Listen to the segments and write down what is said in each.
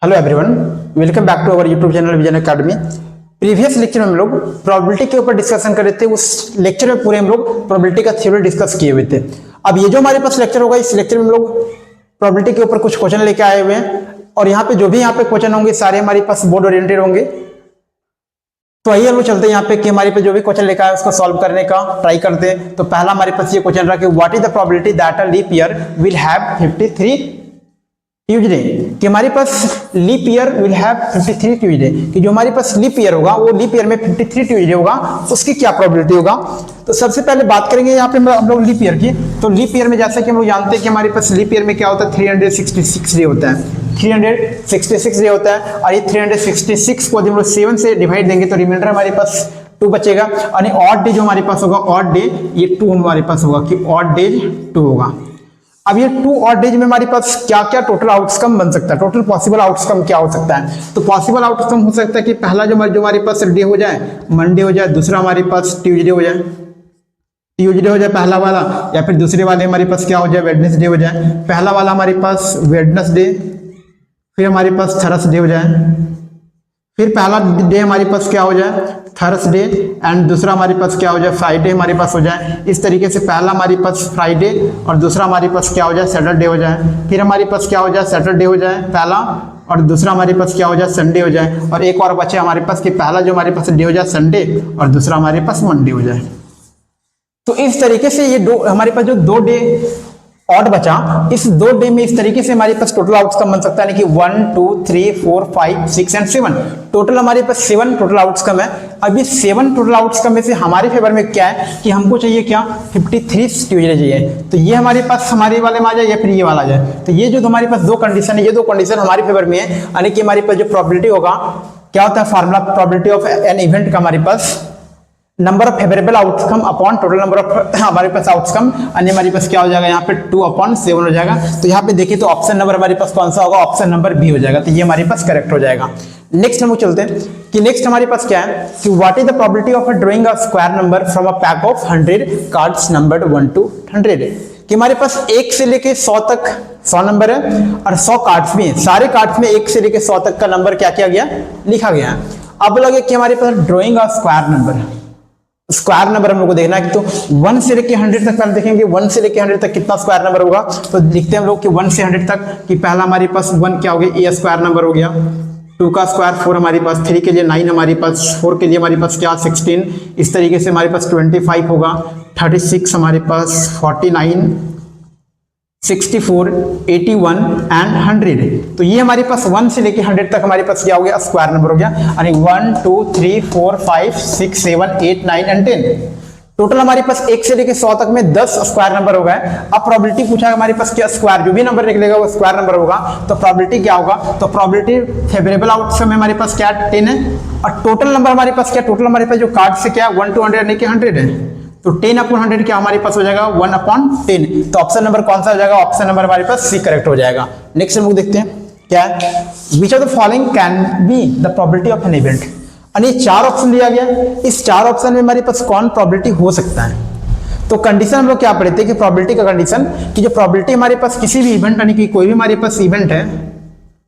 Hello everyone, welcome back to our YouTube channel Vision Academy. Previous lecture में हम लोग probability के ऊपर डिस्कशन कर रहे थे। उस लेक्चर में पूरे हम लोग प्रोबेबिलिटी का थ्योरी डिस्कस किए हुए थे। अब ये जो हमारे पास लेक्चर होगा, इस लेक्चर में हम लोग प्रोबेबिलिटी के ऊपर कुछ क्वेश्चन लेके आए हुए हैं और यहाँ पे जो भी यहाँ पे क्वेश्चन होंगे सारे हमारे पास बोर्ड ओरिएंटेड होंगे। तो आइए हम लोग चलते हैं यहाँ पे कि हमारे पे जो भी क्वेश्चन लेकर आए उसको सॉल्व करने का ट्राई करते हैं। तो पहला हमारे पास ये क्वेश्चन रहा कि what is the probability that a leap year will have 53 Tuesday, कि हमारे पास leap year will have 53 Tuesday, कि जो हमारे पास लीप ईयर होगा वो लीप ईयर में 53 ट्यूजडे होगा, उसकी क्या प्रोबेबिलिटी होगा। तो सबसे पहले बात करेंगे यहाँ पे हम लोग लीप ईयर की। तो लीप ईयर में जैसा कि हम लोग जानते हैं कि हमारे पास लीप ईयर में क्या होता है, 366 डे होता है। 366 डे होता है और ये 366 को हम लोग 7 से डिवाइड देंगे तो रिमाइंडर हमारे पास 2 बचेगा। और ऑड डे जो हमारे पास होगा, ऑड डे ये 2 हमारे पास होगा कि ऑड डेज 2 होगा। अब ये 2 ऑड डेज में हमारे पास क्या क्या टोटल आउटकम बन सकता है, टोटल पॉसिबल आउटकम क्या हो सकता है। तो पॉसिबल आउटकम हो सकता है कि पहला जो हमारे पास डे हो जाए मंडे हो जाए, दूसरा हमारे पास ट्यूसडे हो जाए, पहला वाला, या फिर दूसरे वाले हमारे पास क्या हो जाए, वेडनेसडे हो जाए। पहला वाला हमारे पास वेडनेसडे, फिर हमारे पास थर्सडे हो जाए, फिर पहला डे हमारे पास क्या हो जाए, थर्सडे, एंड दूसरा हमारे पास क्या हो जाए, फ्राइडे हमारे पास हो जाए। इस तरीके से पहला हमारे पास फ्राइडे और दूसरा हमारे पास क्या हो जाए, सैटरडे हो जाए। फिर हमारे पास क्या हो जाए, सैटरडे हो जाए पहला, और दूसरा हमारे पास क्या हो जाए, संडे हो जाए। और एक और बचे हमारे पास कि पहला जो हमारे पास डे हो जाए संडे और दूसरा हमारे पास मंडे हो जाए। तो इस तरीके से ये दो हमारे पास जो 2 डे ऑड बचा, इस 2 डे में इस तरीके से हमारे पास टोटल आउटकम बन सकता है कि 1 2 3 4 5 6 एंड 7, टोटल हमारे पास 7 टोटल आउटकम है। अब ये 7 टोटल आउटकम में से हमारे फेवर में क्या है कि हमको चाहिए क्या, 53 ट्यूजडे चाहिए। तो ये हमारे पास हमारे वाले में आ जाए या फिर ये वाला आ जाए। तो ये जो हमारे पास 2 कंडीशन है, ये 2 कंडीशन हमारे फेवर में है, यानी कि हमारे पास जो प्रोबेबिलिटी होगा, क्या होता है formula probability of an event का, हमारे पास number of favourable outcome upon total number of हमारे पास आउटकम, यानी हमारे पास क्या हो जाएगा यहाँ पे 2/7 हो जाएगा। तो यहाँ पे देखिए तो ऑप्शन नंबर हमारे पास कौन सा होगा, ऑप्शन नंबर बी हो जाएगा। तो ये हमारे पास करेक्ट हो जाएगा। नेक्स्ट हम लोग चलते हैं कि नेक्स्ट हमारे पास क्या है कि what is the probability of drawing a square number from a pack of 100 cards numbered 1 to 100, कि हमारे पास 1 से लेके 100 तक 100 नंबर है और 100 कार्ड्स भी हैं। सारे कार्ड्स में 1 से लेके 100 तक का नंबर क्या किया गया, लिखा गया है। अब लगे कि हमारे पास drawing a square number, square number हम लोग को देखना है कि तो 1 से लेके 100 तक पहले देखेंगे 1 से लेके 100 तक कितना स्क्वायर नंबर होगा। तो लिखते हैं हम लोग कि 1 से 100 तक कि पहला हमारे पास 1 क्या हो गया, ए स्क्वायर नंबर हो गया, 2 का स्क्वायर 4 हमारे पास, 3 के लिए 9 हमारे पास, 4 के लिए हमारे पास क्या 16, इस तरीके से हमारे पास 25 होगा, 36 हमारे पास, 49, 64, 81 एंड 100। तो ये हमारे पास 1 से लेके 100 तक हमारे पास क्या हो गया, स्क्वायर नंबर हो गया, यानी 1 2 3 4 5 6 7 8 9 एंड 10। टोटल हमारे पास 1 से लेके 100 तक में 10 स्क्वायर नंबर हो गए। अब प्रोबेबिलिटी पूछा है हमारे पास क्या, स्क्वायर जो भी नंबर निकलेगा वो स्क्वायर नंबर होगा। तो प्रोबेबिलिटी क्या होगा, तो प्रोबेबिलिटी फेवरेबल आउटकम में हमारे पास क्या 10 है, और टोटल नंबर हमारे पास क्या, टोटल हमारे पास जो कार्ड से क्या 1 to 100 यानी कि 100 है। तो 10/100 क्या हमारे पास हो जाएगा 1/10। तो ऑप्शन नंबर कौन सा हो जाएगा, ऑप्शन नंबर हमारे पास सी करेक्ट हो जाएगा। नेक्स्ट हम लोग देखते हैं क्या है, which of the following can be the probability of an event. यानी 4 ऑप्शन दिया गया, इस 4 ऑप्शन में हमारे पास कौन प्रोबेबिलिटी हो सकता है। तो कंडीशन हम लोग क्या पढ़े थे कि प्रोबेबिलिटी का कंडीशन कि जो प्रोबेबिलिटी हमारे पास किसी भी इवेंट, यानी कि कोई भी हमारे पास इवेंट है,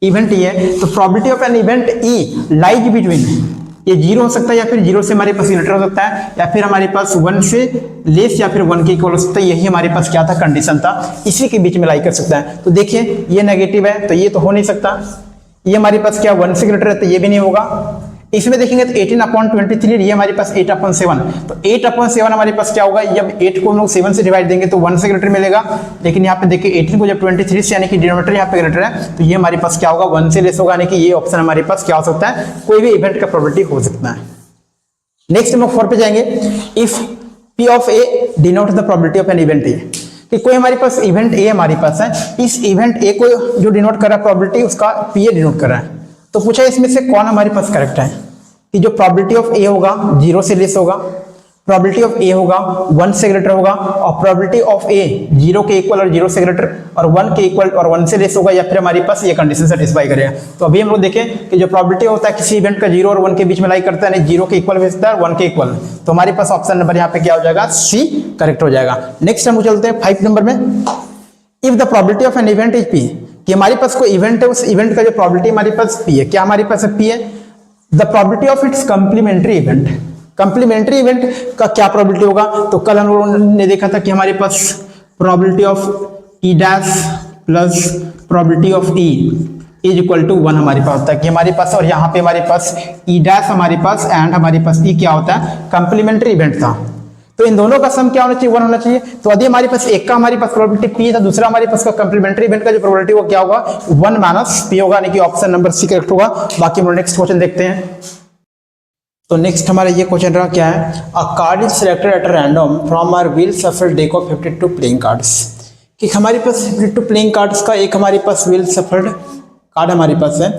इवेंट ही है, तो probability of an event E lies between, ये 0 हो सकता है या फिर 0 से हमारे पास ग्रेटर हो सकता है, या फिर हमारे पास 1 से लेस या फिर 1 के इक्वल हो सकता है। यही हमारे पास क्या था, कंडीशन था, इसी के बीच में लाई कर सकता है। तो देखिए ये नेगेटिव है तो ये तो हो नहीं सकता, ये हमारे पास क्या 1 से ग्रेटर है तो ये भी नहीं होगा। इसमें देखेंगे तो 18/23, ये हमारे पास 8/7, तो 8/7 हमारे पास क्या होगा, जब 8 को हम लोग 7 से डिवाइड देंगे तो 1 से ग्रेटर मिलेगा। लेकिन यहाँ पे देखिए 18 को जब 23 से यानी कि डिनोमिनेटर यहाँ पे ग्रेटर है तो ये हमारे पास क्या होगा 1 से लेस होगा, यानी कि ये ऑप्शन हमारे पास क्या हो सकता है, कोई भी इवेंट का प्रोबेबिलिटी हो सकता है। नेक्स्ट हम 4 पे जाएंगे, if P of A denote the probability of an event A, कि कोई हमारे पास इवेंट ए हमारे पास है, इस इवेंट ए को जो डिनोट कर रहा है प्रोबेबिलिटी उसका पी ए डिनोट कर रहा है। तो पूछा इसमें से कौन हमारे पास करेक्ट है, कि जो प्रोबेबिलिटी ऑफ ए होगा 0 से लेस होगा, प्रोबेबिलिटी ऑफ ए होगा 1 से ग्रेटर होगा, और प्रोबेबिलिटी ऑफ ए 0 के इक्वल और 0 से ग्रेटर और 1 के इक्वल और 1 से लेस होगा, या फिर हमारे पास ये कंडीशन सेटिस्फाई करेगा। तो अभी हम लोग देखें कि जो प्रोबेबिलिटी होता है किसी इवेंट का 0 और 1 के बीच में लाई करता है, 0 के इक्वल भेजता है 1 के इक्वल, तो हमारे पास ऑप्शन नंबर यहाँ पे क्या हो जाएगा, सी करेक्ट हो जाएगा। नेक्स्ट हम चलते हैं 5 नंबर में, if the probability of an event is P, कि हमारे पास कोई इवेंट है, उस इवेंट का जो प्रोबेबिलिटी हमारे पास पी है, क्या हमारे पास पी है, the probability of its complementary event. Complementary event का क्या प्रोबेबिलिटी होगा, तो कल हम लोगों ने देखा था कि हमारे पास probability of E dash plus probability of E is equal to 1 हमारे पास होता है कि हमारे पास, और यहाँ पे हमारे पास ई डैश हमारे पास एंड हमारे पास ई क्या होता है, कंप्लीमेंट्री इवेंट था। तो इन दोनों का सम क्या होना चाहिए, 1 होना चाहिए। तो यदि हमारे पास एक का हमारे पास प्रोबेबिलिटी पी है, तो दूसरा हमारे पास का कंप्लीमेंट्री इवेंट का जो प्रोबेबिलिटी वो क्या होगा, 1 माइनस पी होगा, यानी कि ऑप्शन नंबर सी करेक्ट होगा। बाकी हम लोग नेक्स्ट क्वेश्चन देखते हैं। तो नेक्स्ट हमारा ये क्वेश्चन रहा क्या है, a card is selected at random from our well shuffled deck of 52 playing cards, कि हमारे पास 52 प्लेइंग कार्ड्स का एक हमारे पास व्हील सफल कार्ड हमारे पास है।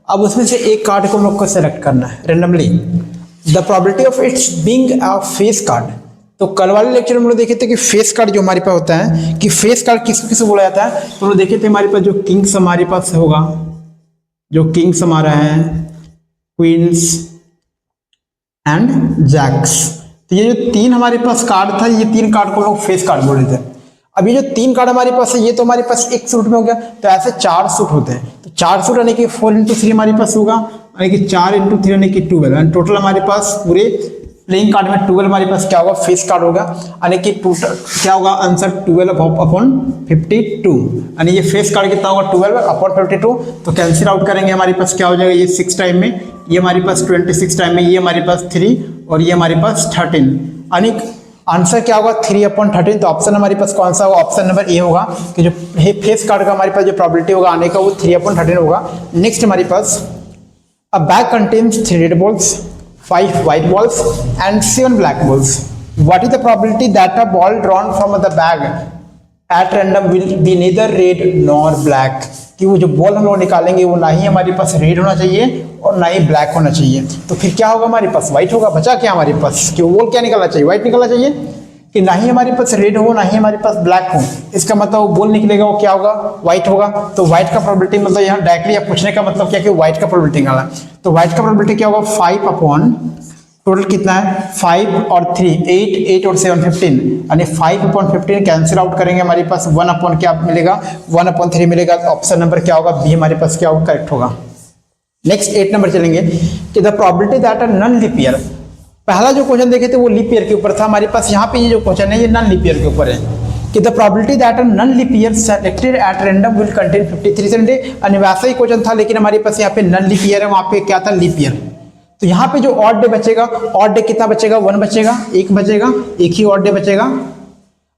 अब उसमें से एक कार्ड को हम लोग को सेलेक्ट करना है randomly, the probability of its being a face card. तो कल वाले लेक्चर में हम लोग देखे थे कि फेस कार्ड जो हमारे पास होता है, कि फेस कार्ड किसको किसको बोला जाता है, तो हम लोग देखे थे हमारे पास जो किंग्स हमारे पास होगा, जो किंग्स हमारा है, क्वींस एंड जैक्स। तो ये जो तीन हमारे पास कार्ड था, ये तीन कार्ड को हम लोग फेस कार्ड बोल रहे थे। अब ये जो तीन कार्ड हमारे पास है, ये तो हमारे पास एक सूट में हो गया, तो ऐसे 4 सूट होते हैं। तो 4 सूट यानी कि 4 इंटू 3 हमारे पास होगा, यानी कि 4 इंटू 3 यानी कि 12, यानी टोटल हमारे पास पूरे प्लेइंग कार्ड में 12 हमारे पास क्या होगा, फेस कार्ड होगा, यानी कि टोटल क्या होगा आंसर 12 अपॉन 52, यानी ये फेस कार्ड कितना होगा 12 अपॉन 52। तो कैंसिल आउट करेंगे, हमारे पास क्या हो जाएगा, ये 6 टाइम में, ये हमारे पास 26 टाइम में, ये हमारे पास 3 और ये हमारे पास 13, यानी आंसर क्या होगा 3 अपॉन 13। तो ऑप्शन हमारे पास कौन सा होगा, ऑप्शन नंबर ए होगा, कि जो फेस कार्ड का हमारे पास जो प्रोबेबिलिटी होगा आने का वो 3 अपॉन 13 होगा। नेक्स्ट हमारे पास a bag contains 3 red balls, 5 white balls and 7 black balls. What is the probability that a ball drawn from the bag at random will be neither red nor black? कि वो जो ball हम लोग निकालेंगे वो ना ही हमारे पास रेड होना चाहिए और ना ही ब्लैक होना चाहिए। तो फिर क्या होगा, हमारे पास व्हाइट होगा। बचा क्या हमारे पास, कि वो बॉल क्या निकलना चाहिए, व्हाइट निकलना चाहिए, कि ना ही हमारे पास रेड हो ना ही हमारे पास ब्लैक हो। इसका मतलब वो बॉल निकलेगा वो क्या होगा, व्हाइट होगा। तो व्हाइट का प्रोबेबिलिटी मतलब यहाँ डायरेक्टली आप पूछने का मतलब क्या कि व्हाइट का प्रोबेबिलिटी निकाला। तो व्हाइट का प्रोबेबिलिटी क्या होगा, 5 अपॉन टोटल कितना है 5 और 3 8 और 7 15, यानी 5 अपॉन 15 कैंसिल आउट करेंगे, हमारे पास 1 अपॉन क्या मिलेगा, 1 अपॉन 3 मिलेगा। ऑप्शन नंबर क्या होगा, बी हमारे पास क्या होगा, करेक्ट होगा। नेक्स्ट 8 नंबर चलेंगे कि the probability that a non leap year. पहला जो क्वेश्चन देखे थे वो लीप ईयर के ऊपर था, हमारे पास यहाँ पे ये जो क्वेश्चन है ये नॉन लीप ईयर के ऊपर है, कि the probability that a non leap year selected at random will contain 53 Sunday. और वैसा ही क्वेश्चन था, लेकिन हमारे पास यहाँ पे नॉन लीप ईयर है, वहाँ पे क्या था, लीप ईयर। तो यहाँ पे जो ऑड डे बचेगा, ऑड डे कितना बचेगा, 1 बचेगा, 1 बचेगा, एक ही ऑड डे बचेगा।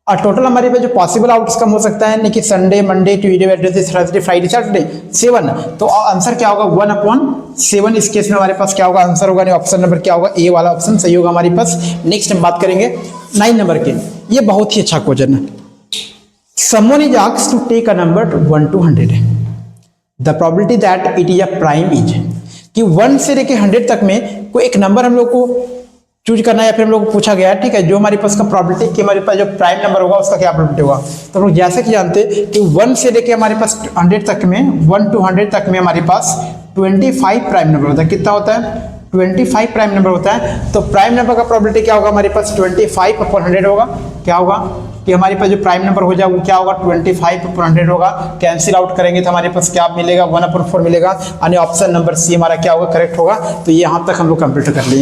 और टोटल हमारे पास जो पॉसिबल आउटकम हो सकता है, कि Sunday, Monday, Tuesday, Wednesday, Thursday, Friday, Saturday 7। तो आंसर क्या होगा 1 अपॉन 7। इस केस में हमारे पास क्या होगा, आंसर होगा ऑप्शन नंबर क्या होगा, ए वाला ऑप्शन सही होगा हमारे पास। नेक्स्ट हम बात करेंगे 9 नंबर के, ये बहुत ही अच्छा क्वेश्चन है। Someone is asked to take a number 1 to 100, the probability that it is a prime is, कि 1 से लेके 100 तक में कोई एक नंबर हम लोग को चूज करना है, या फिर हम लोग को पूछा गया है, ठीक है, जो हमारे पास का प्रोबेबिलिटी कि हमारे पास जो प्राइम नंबर होगा उसका क्या प्रोबेबिलिटी होगा। तो हम लोग जैसे कि जानते हैं कि 1 से लेके हमारे पास 100 तक में, 1 to 100 तक में हमारे पास 25 प्राइम नंबर होता है। कितना होता है, 25 प्राइम नंबर होता है। तो प्राइम नंबर का प्रोबेबिलिटी क्या होगा, हमारे पास 25 अपॉन 100 होगा। क्या होगा कि हमारे पास जो प्राइम नंबर हो जाए वो क्या होगा, 25 अपॉन 100 होगा। कैंसिल आउट करेंगे तो हमारे पास क्या मिलेगा, 1 अपॉन 4 मिलेगा, यानी ऑप्शन नंबर सी हमारा क्या होगा, करेक्ट होगा। तो ये यहाँ तक हम लोग कंप्लीट कर लिए।